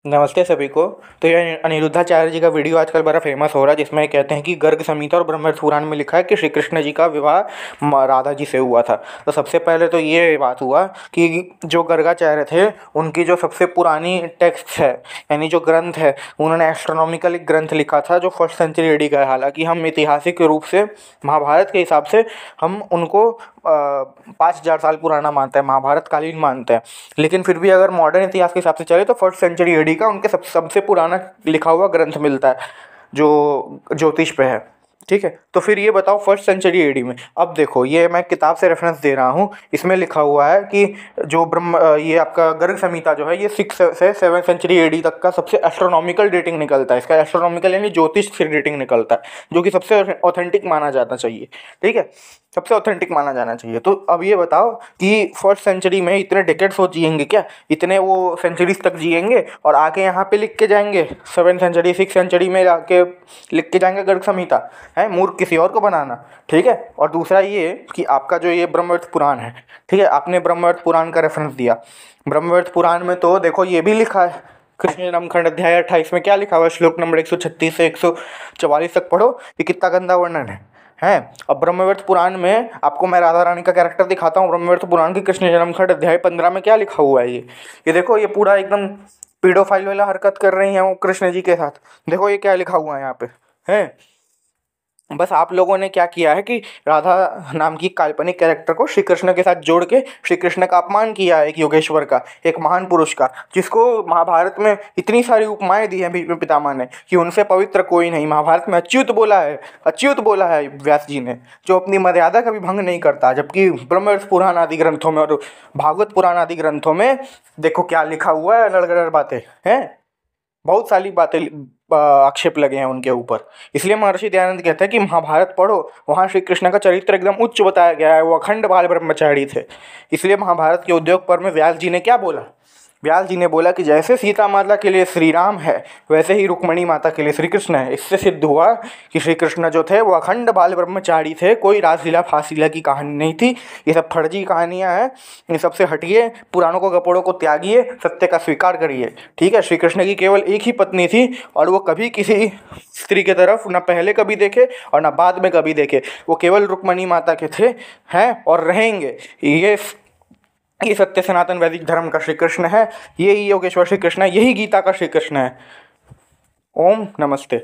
नमस्ते सभी को। तो ये अनिरुद्धाचार्य जी का वीडियो आजकल बड़ा फेमस हो रहा है, जिसमें कहते हैं कि गर्ग संहिता और ब्रह्मवैवर्त पुराण में लिखा है कि श्री कृष्ण जी का विवाह राधा जी से हुआ था। तो सबसे पहले तो ये बात हुआ कि जो गर्गाचार्य थे उनकी जो सबसे पुरानी टेक्स्ट है, यानी जो ग्रंथ है, उन्होंने एस्ट्रोनॉमिकल एक ग्रंथ लिखा था जो 1st सेंचुरी एडी का है। हालांकि हम ऐतिहासिक रूप से महाभारत के हिसाब से हम उनको 5000 साल पुराना मानते हैं, महाभारत कालीन मानते हैं, लेकिन फिर भी अगर मॉडर्न इतिहास के हिसाब से चले तो 1st सेंचुरी एडी का उनके सबसे पुराना लिखा हुआ ग्रंथ मिलता है जो ज्योतिष पे है। ठीक है, तो फिर ये बताओ 1st सेंचुरी एडी में, अब देखो ये मैं किताब से रेफरेंस दे रहा हूँ, इसमें लिखा हुआ है कि जो ये आपका गर्ग संहिता जो है ये 6 से 7 सेंचुरी एडी तक का सबसे एस्ट्रोनॉमिकल डेटिंग निकलता है। इसका एस्ट्रोनॉमिकल यानी ज्योतिष से डेटिंग निकलता है, जो कि सबसे ऑथेंटिक माना जाना चाहिए। ठीक है, सबसे ऑथेंटिक माना जाना चाहिए। तो अब ये बताओ कि 1st सेंचुरी में इतने डेकेड्स हो जिएंगे क्या, इतने वो सेंचुरीज तक जिएंगे और आके यहाँ पे लिख के जाएंगे 7th सेंचुरी 6th सेंचुरी में आके लिख के जाएंगे गर्ग संहिता है, मूर्ख किसी और को बनाना। ठीक है, और दूसरा ये कि आपका जो ये ब्रह्मवैवर्त पुराण है, ठीक है, आपने ब्रह्मवैवर्त पुराण का रेफरेंस दिया। ब्रह्मवैवर्त पुराण में तो देखो ये भी लिखा है, कृष्ण जन्म खंड अध्याय 28 में क्या लिखा हुआ है, श्लोक नंबर 136 से 144 तक पढ़ो, ये कितना गंदा वर्णन है। अब ब्रह्मवैवर्त पुराण में आपको मैं राधा रानी का कैरेक्टर दिखाता हूँ। ब्रह्मवैवर्त पुराण की कृष्ण जन्म खंड अध्याय 15 में क्या लिखा हुआ है, ये देखो, ये पूरा एकदम पीडोफाइल वाला हरकत कर रही हैं वो कृष्ण जी के साथ। देखो ये क्या लिखा हुआ है यहाँ पे है। बस आप लोगों ने क्या किया है कि राधा नाम की काल्पनिक कैरेक्टर को श्री कृष्ण के साथ जोड़ के श्री कृष्ण का अपमान किया है, एक योगेश्वर का, एक महान पुरुष का, जिसको महाभारत में इतनी सारी उपमाएं दी हैं भीष्म पितामह ने कि उनसे पवित्र कोई नहीं। महाभारत में अच्युत बोला है, अच्युत बोला है व्यास जी ने, जो अपनी मर्यादा का भी भंग नहीं करता। जबकि ब्रह्मवैवर्त पुराण आदि ग्रंथों में और भागवत पुराण आदि ग्रंथों में देखो क्या लिखा हुआ है, लड़गड़ बातें हैं, बहुत सारी बातें आक्षेप लगे हैं उनके ऊपर। इसलिए महर्षि दयानंद कहते हैं कि महाभारत पढ़ो, वहाँ श्री कृष्ण का चरित्र एकदम उच्च बताया गया है, वो अखंड बाल ब्रह्मचारी थे। इसलिए महाभारत के उद्योग पर्व में व्यास जी ने क्या बोला, व्यास जी ने बोला कि जैसे सीता माता के लिए श्री राम है वैसे ही रुक्मणी माता के लिए श्री कृष्ण है। इससे सिद्ध हुआ कि श्री कृष्ण जो थे वो अखंड बाल ब्रह्मचारी थे, कोई रासलीला फासलीला की कहानी नहीं थी। ये सब फर्जी कहानियाँ हैं, इन सबसे हटिए, पुराणों को गपोड़ों को त्यागिए, सत्य का स्वीकार करिए। ठीक है, श्री कृष्ण की केवल एक ही पत्नी थी और वो कभी किसी स्त्री की तरफ न पहले कभी देखे और न बाद में कभी देखे, वो केवल रुक्मणी माता के थे, हैं और रहेंगे। ये सत्य सनातन वैदिक धर्म का श्री कृष्ण है, यही योगेश्वर श्री कृष्ण है, यही गीता का श्री कृष्ण है। ओम नमस्ते।